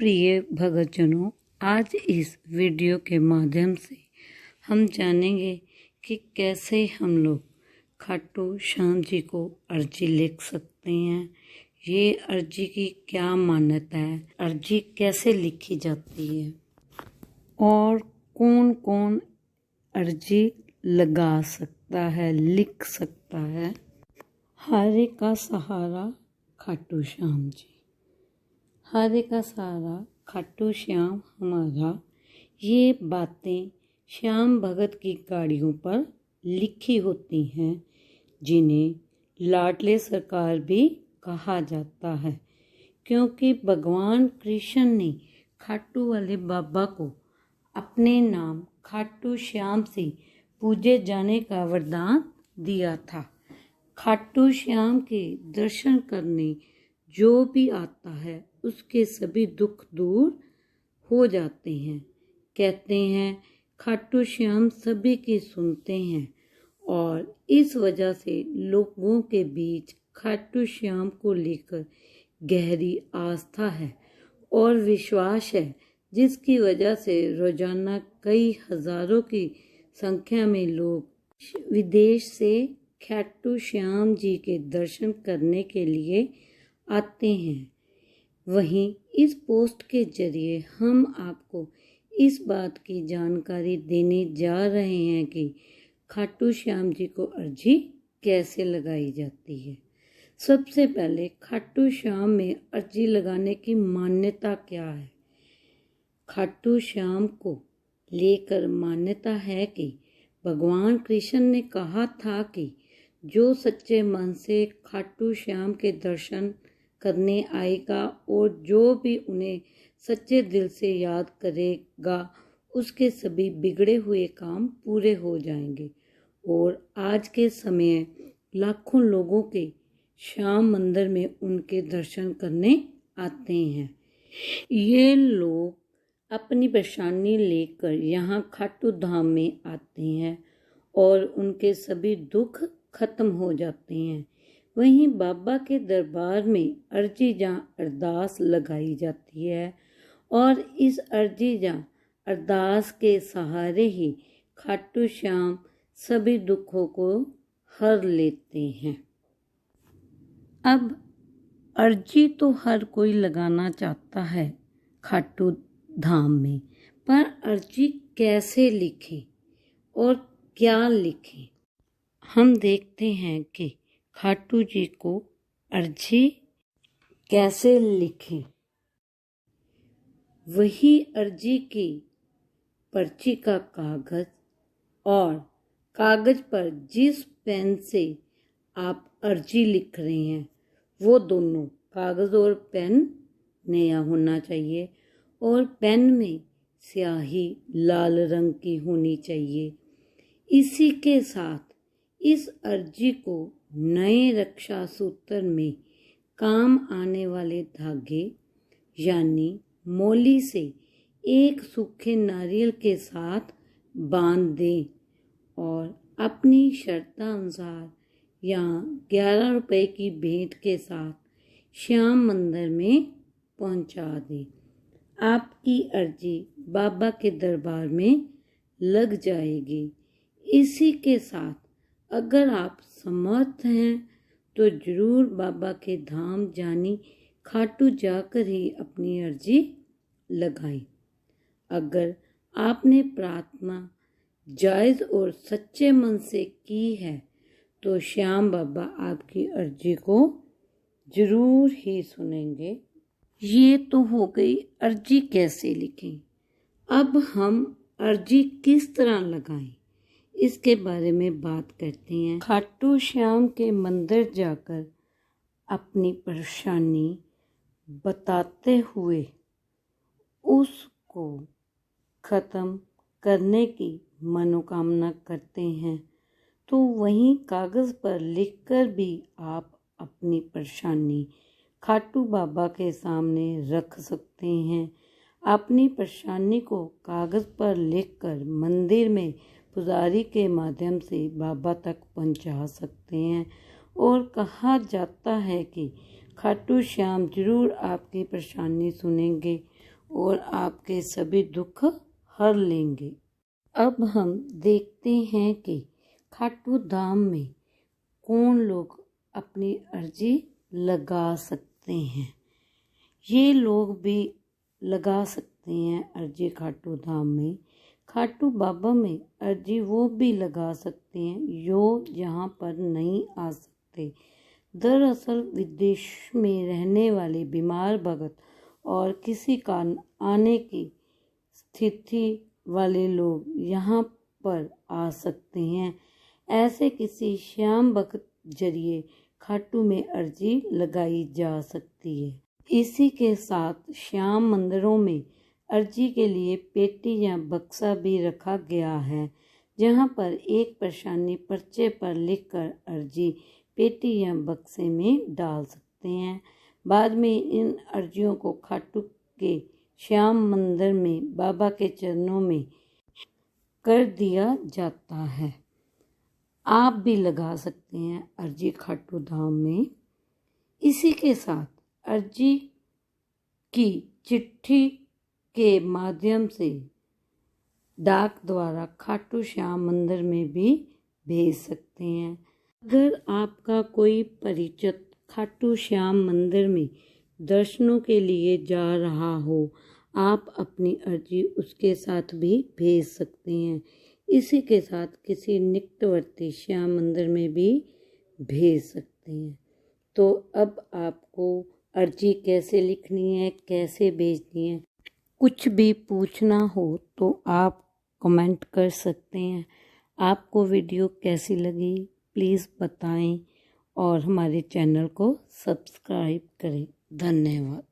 प्रिय भक्तजनों, आज इस वीडियो के माध्यम से हम जानेंगे कि कैसे हम लोग खाटू श्याम जी को अर्जी लिख सकते हैं। ये अर्जी की क्या मान्यता है, अर्जी कैसे लिखी जाती है और कौन कौन अर्जी लगा सकता है, लिख सकता है। हारे का सहारा खाटू श्याम जी, हारे का सहारा खाटू श्याम हमारा, ये बातें श्याम भगत की गाड़ियों पर लिखी होती हैं, जिन्हें लाडले सरकार भी कहा जाता है, क्योंकि भगवान कृष्ण ने खाटू वाले बाबा को अपने नाम खाटू श्याम से पूजे जाने का वरदान दिया था। खाटू श्याम के दर्शन करने जो भी आता है उसके सभी दुख दूर हो जाते हैं। कहते हैं खाटू श्याम सभी की सुनते हैं और इस वजह से लोगों के बीच खाटू श्याम को लेकर गहरी आस्था है और विश्वास है, जिसकी वजह से रोजाना कई हजारों की संख्या में लोग विदेश से खाटू श्याम जी के दर्शन करने के लिए आते हैं। वहीं इस पोस्ट के जरिए हम आपको इस बात की जानकारी देने जा रहे हैं कि खाटू श्याम जी को अर्जी कैसे लगाई जाती है। सबसे पहले खाटू श्याम में अर्जी लगाने की मान्यता क्या है। खाटू श्याम को लेकर मान्यता है कि भगवान कृष्ण ने कहा था कि जो सच्चे मन से खाटू श्याम के दर्शन करने आएगा और जो भी उन्हें सच्चे दिल से याद करेगा, उसके सभी बिगड़े हुए काम पूरे हो जाएंगे। और आज के समय लाखों लोगों के श्याम मंदिर में उनके दर्शन करने आते हैं। ये लोग अपनी परेशानी लेकर यहाँ खाटू धाम में आते हैं और उनके सभी दुख खत्म हो जाते हैं। वहीं बाबा के दरबार में अर्जी जा अरदास लगाई जाती है और इस अर्जी जा अरदास के सहारे ही खाटू श्याम सभी दुखों को हर लेते हैं। अब अर्जी तो हर कोई लगाना चाहता है खाटू धाम में, पर अर्जी कैसे लिखें और क्या लिखें। हम देखते हैं कि खाटू जी को अर्जी कैसे लिखें। वही अर्जी की पर्ची का कागज और कागज पर जिस पेन से आप अर्जी लिख रहे हैं वो दोनों कागज और पेन नया होना चाहिए और पेन में स्याही लाल रंग की होनी चाहिए। इसी के साथ इस अर्जी को नए रक्षा सूत्र में काम आने वाले धागे यानी मोली से एक सूखे नारियल के साथ बांध दें और अपनी श्रद्धा अनुसार या 11 रुपए की भेंट के साथ श्याम मंदिर में पहुंचा दें। आपकी अर्जी बाबा के दरबार में लग जाएगी। इसी के साथ अगर आप समर्थ हैं तो जरूर बाबा के धाम जानी खाटू जाकर ही अपनी अर्जी लगाएं। अगर आपने प्रार्थना जायज़ और सच्चे मन से की है तो श्याम बाबा आपकी अर्जी को जरूर ही सुनेंगे। ये तो हो गई अर्जी कैसे लिखें। अब हम अर्जी किस तरह लगाएं, इसके बारे में बात करते हैं। खाटू श्याम के मंदिर जाकर अपनी परेशानी बताते हुए उसको ख़त्म करने की मनोकामना करते हैं तो वहीं कागज़ पर लिखकर भी आप अपनी परेशानी खाटू बाबा के सामने रख सकते हैं। अपनी परेशानी को कागज़ पर लिखकर मंदिर में पुजारी के माध्यम से बाबा तक पहुंचा सकते हैं और कहा जाता है कि खाटू श्याम जरूर आपकी परेशानी सुनेंगे और आपके सभी दुख हर लेंगे। अब हम देखते हैं कि खाटू धाम में कौन लोग अपनी अर्जी लगा सकते हैं। ये लोग भी लगा सकते हैं अर्जी खाटू धाम में। खाटू बाबा में अर्जी वो भी लगा सकते हैं जो यहाँ पर नहीं आ सकते। दरअसल विदेश में रहने वाले बीमार भगत और किसी कारण आने की स्थिति वाले लोग यहाँ पर आ सकते हैं। ऐसे किसी श्याम भक्त जरिए खाटू में अर्जी लगाई जा सकती है। इसी के साथ श्याम मंदिरों में अर्जी के लिए पेटी या बक्सा भी रखा गया है, जहाँ पर एक परेशानी पर्चे पर लिखकर अर्जी पेटी या बक्से में डाल सकते हैं। बाद में इन अर्जियों को खाटू के श्याम मंदिर में बाबा के चरणों में कर दिया जाता है। आप भी लगा सकते हैं अर्जी खाटू धाम में। इसी के साथ अर्जी की चिट्ठी के माध्यम से डाक द्वारा खाटू श्याम मंदिर में भी भेज सकते हैं। अगर आपका कोई परिचित खाटू श्याम मंदिर में दर्शनों के लिए जा रहा हो, आप अपनी अर्जी उसके साथ भी भेज सकते हैं। इसी के साथ किसी निकटवर्ती श्याम मंदिर में भी भेज सकते हैं। तो अब आपको अर्जी कैसे लिखनी है, कैसे भेजनी है, कुछ भी पूछना हो तो आप कमेंट कर सकते हैं। आपको वीडियो कैसी लगी प्लीज़ बताएं और हमारे चैनल को सब्सक्राइब करें। धन्यवाद।